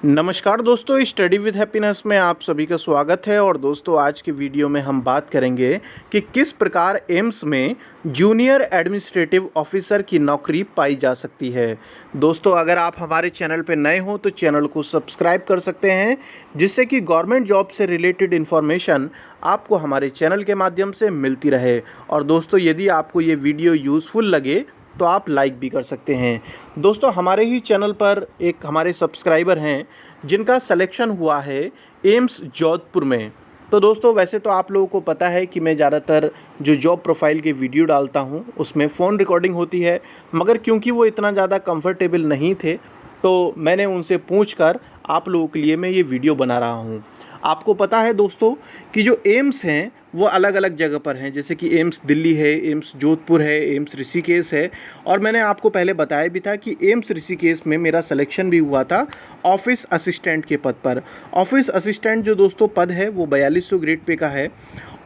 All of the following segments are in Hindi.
नमस्कार दोस्तों, स्टडी विद हैप्पीनेस में आप सभी का स्वागत है। और दोस्तों, आज की वीडियो में हम बात करेंगे कि किस प्रकार एम्स में जूनियर एडमिनिस्ट्रेटिव ऑफिसर की नौकरी पाई जा सकती है। दोस्तों, अगर आप हमारे चैनल पर नए हो तो चैनल को सब्सक्राइब कर सकते हैं, जिससे कि गवर्नमेंट जॉब से रिलेटेड इन्फॉर्मेशन आपको हमारे चैनल के माध्यम से मिलती रहे। और दोस्तों, यदि आपको ये वीडियो यूज़फुल लगे तो आप लाइक भी कर सकते हैं। दोस्तों, हमारे ही चैनल पर एक हमारे सब्सक्राइबर हैं जिनका सिलेक्शन हुआ है एम्स जोधपुर में। तो दोस्तों, वैसे तो आप लोगों को पता है कि मैं ज़्यादातर जो जॉब प्रोफाइल के वीडियो डालता हूं उसमें फ़ोन रिकॉर्डिंग होती है, मगर क्योंकि वो इतना ज़्यादा कंफर्टेबल नहीं थे तो मैंने उनसे पूछकर आप लोगों के लिए मैं ये वीडियो बना रहा हूँ। आपको पता है दोस्तों कि जो एम्स हैं वो अलग अलग जगह पर हैं, जैसे कि एम्स दिल्ली है, एम्स जोधपुर है, एम्स ऋषिकेश है। और मैंने आपको पहले बताया भी था कि एम्स ऋषिकेश में मेरा सिलेक्शन भी हुआ था ऑफिस असिस्टेंट के पद पर। ऑफिस असिस्टेंट जो दोस्तों पद है वो 4200 ग्रेड पे का है।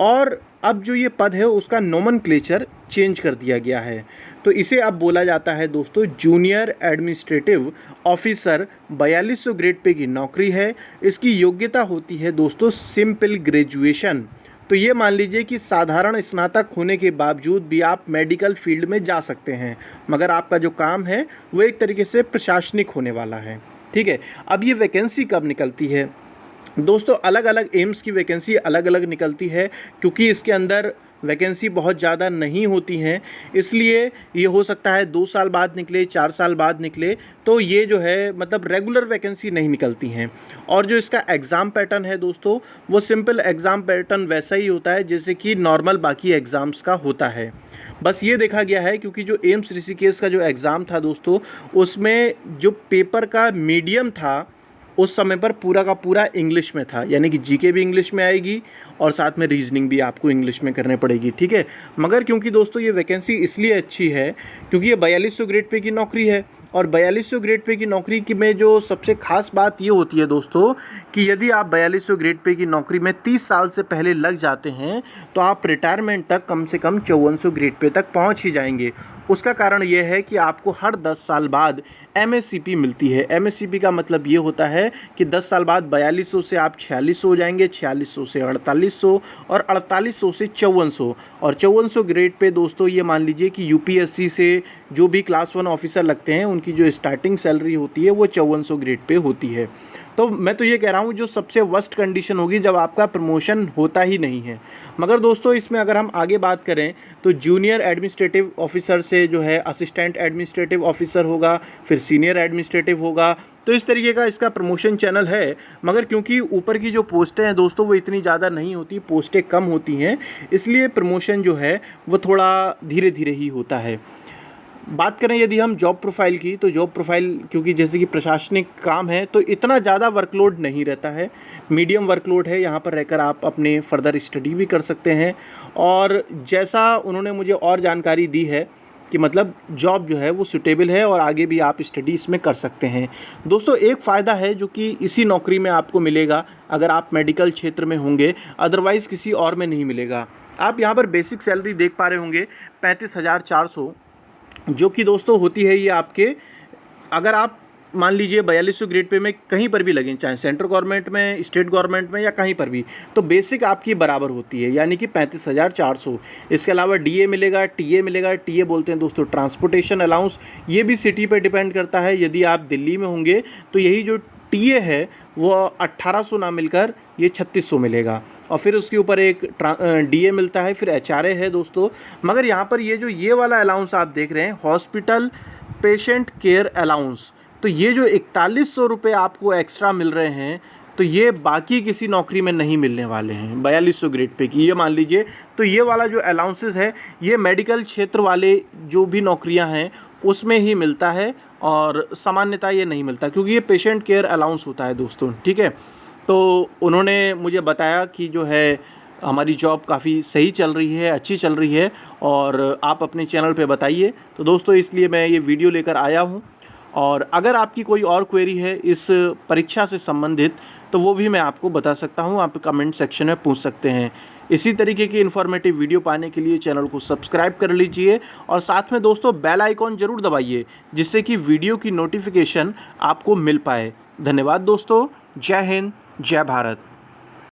और अब जो ये पद है उसका नोमेनक्लेचर चेंज कर दिया गया है, तो इसे अब बोला जाता है दोस्तों junior administrative officer. 4200 grade pay की नौकरी है। इसकी योग्यता होती है दोस्तों सिंपल ग्रेजुएशन। तो ये मान लीजिए कि साधारण स्नातक होने के बावजूद भी आप मेडिकल फील्ड में जा सकते हैं, मगर आपका जो काम है वो एक तरीके से प्रशासनिक होने वाला है। ठीक है, अब ये वैकेंसी कब निकलती है दोस्तों? अलग अलग एम्स की वैकेंसी अलग अलग निकलती है, क्योंकि इसके अंदर वैकेंसी बहुत ज़्यादा नहीं होती हैं, इसलिए ये हो सकता है 2 साल बाद निकले, 4 साल बाद निकले। तो ये जो है मतलब रेगुलर वैकेंसी नहीं निकलती हैं। और जो इसका एग्ज़ाम पैटर्न है दोस्तों वो सिंपल एग्ज़ाम पैटर्न वैसा ही होता है जैसे कि नॉर्मल बाकी एग्ज़ाम्स का होता है। बस ये देखा गया है क्योंकि जो एम्स ऋषिकेश का जो एग्ज़ाम था दोस्तों उसमें जो पेपर का मीडियम था उस समय पर पूरा का पूरा इंग्लिश में था, यानी कि जीके भी इंग्लिश में आएगी और साथ में रीजनिंग भी आपको इंग्लिश में करने पड़ेगी। ठीक है, मगर क्योंकि दोस्तों ये वैकेंसी इसलिए अच्छी है क्योंकि ये 4200 ग्रेड पे की नौकरी है। और 4200 ग्रेड पे की नौकरी की में जो सबसे ख़ास बात ये होती है दोस्तों कि यदि आप 4200 ग्रेड पे की नौकरी में 30 साल से पहले लग जाते हैं तो आप रिटायरमेंट तक कम से कम 5400 ग्रेड पे तक पहुंच ही जाएंगे। उसका कारण ये है कि आपको हर 10 साल बाद एमएससीपी मिलती है। एमएससीपी का मतलब ये होता है कि 10 साल बाद 4200 से आप 4600 हो जाएंगे, 4600 से 4800 और 4800 से 5400। और 5400 ग्रेड पे दोस्तों ये मान लीजिए कि यूपीएससी से जो भी क्लास 1 ऑफिसर लगते हैं उनकी जो स्टार्टिंग सैलरी होती है वो 5400 ग्रेड पे होती है। तो मैं तो ये कह रहा हूँ जो सबसे वर्स्ट कंडीशन होगी जब आपका प्रमोशन होता ही नहीं है। मगर दोस्तों इसमें अगर हम आगे बात करें तो जूनियर एडमिनिस्ट्रेटिव ऑफिसर से जो है असिस्टेंट एडमिनिस्ट्रेटिव ऑफिसर होगा, फिर सीनियर एडमिनिस्ट्रेटिव होगा। तो इस तरीके का इसका प्रमोशन चैनल है। मगर क्योंकि ऊपर की जो पोस्टें हैं दोस्तों वो इतनी ज़्यादा नहीं होती, पोस्टें कम होती हैं, इसलिए प्रमोशन जो है वो थोड़ा धीरे धीरे ही होता है। बात करें यदि हम जॉब प्रोफाइल की, तो जॉब प्रोफाइल क्योंकि जैसे कि प्रशासनिक काम है तो इतना ज़्यादा वर्कलोड नहीं रहता है, मीडियम वर्कलोड है। यहाँ पर रहकर आप अपने फर्दर स्टडी भी कर सकते हैं। और जैसा उन्होंने मुझे और जानकारी दी है कि मतलब जॉब जो है वो सूटेबल है और आगे भी आप स्टडी इसमें कर सकते हैं। दोस्तों, एक फ़ायदा है जो कि इसी नौकरी में आपको मिलेगा अगर आप मेडिकल क्षेत्र में होंगे, अदरवाइज़ किसी और में नहीं मिलेगा। आप यहाँ पर बेसिक सैलरी देख पा रहे होंगे 35,400, जो कि दोस्तों होती है ये आपके, अगर आप मान लीजिए 4200 ग्रेड पे में कहीं पर भी लगें, चाहे सेंट्रल गवर्नमेंट में, स्टेट गवर्नमेंट में या कहीं पर भी, तो बेसिक आपकी बराबर होती है, यानी कि 35,400। इसके अलावा डीए मिलेगा, टीए मिलेगा। टीए बोलते हैं दोस्तों ट्रांसपोर्टेशन अलाउंस। ये भी सिटी पर डिपेंड करता है। यदि आप दिल्ली में होंगे तो यही जो टीए है वो 1800 ना मिलकर ये 3600 मिलेगा। और फिर उसके ऊपर एक डीए मिलता है, फिर एचआरए है दोस्तों। मगर यहाँ पर ये जो ये वाला अलाउंस आप देख रहे हैं हॉस्पिटल पेशेंट केयर अलाउंस, तो ये जो 4100 रुपये आपको एक्स्ट्रा मिल रहे हैं तो ये बाकी किसी नौकरी में नहीं मिलने वाले हैं 4200 ग्रेड पे की, ये मान लीजिए। तो ये वाला जो अलाउंसेस है ये मेडिकल क्षेत्र वाले जो भी नौकरियां हैं उसमें ही मिलता है, और सामान्यतः ये नहीं मिलता क्योंकि ये पेशेंट केयर अलाउंस होता है दोस्तों। ठीक है, तो उन्होंने मुझे बताया कि जो है हमारी जॉब काफ़ी सही चल रही है, अच्छी चल रही है, और आप अपने चैनल पे बताइए। तो दोस्तों इसलिए मैं ये वीडियो लेकर आया हूँ। और अगर आपकी कोई और क्वेरी है इस परीक्षा से संबंधित तो वो भी मैं आपको बता सकता हूँ, आप कमेंट सेक्शन में पूछ सकते हैं। इसी तरीके की इन्फॉर्मेटिव वीडियो पाने के लिए चैनल को सब्सक्राइब कर लीजिए और साथ में दोस्तों बेल आइकॉन ज़रूर दबाइए, जिससे कि वीडियो की नोटिफिकेशन आपको मिल पाए। धन्यवाद दोस्तों। जय हिंद, जय भारत।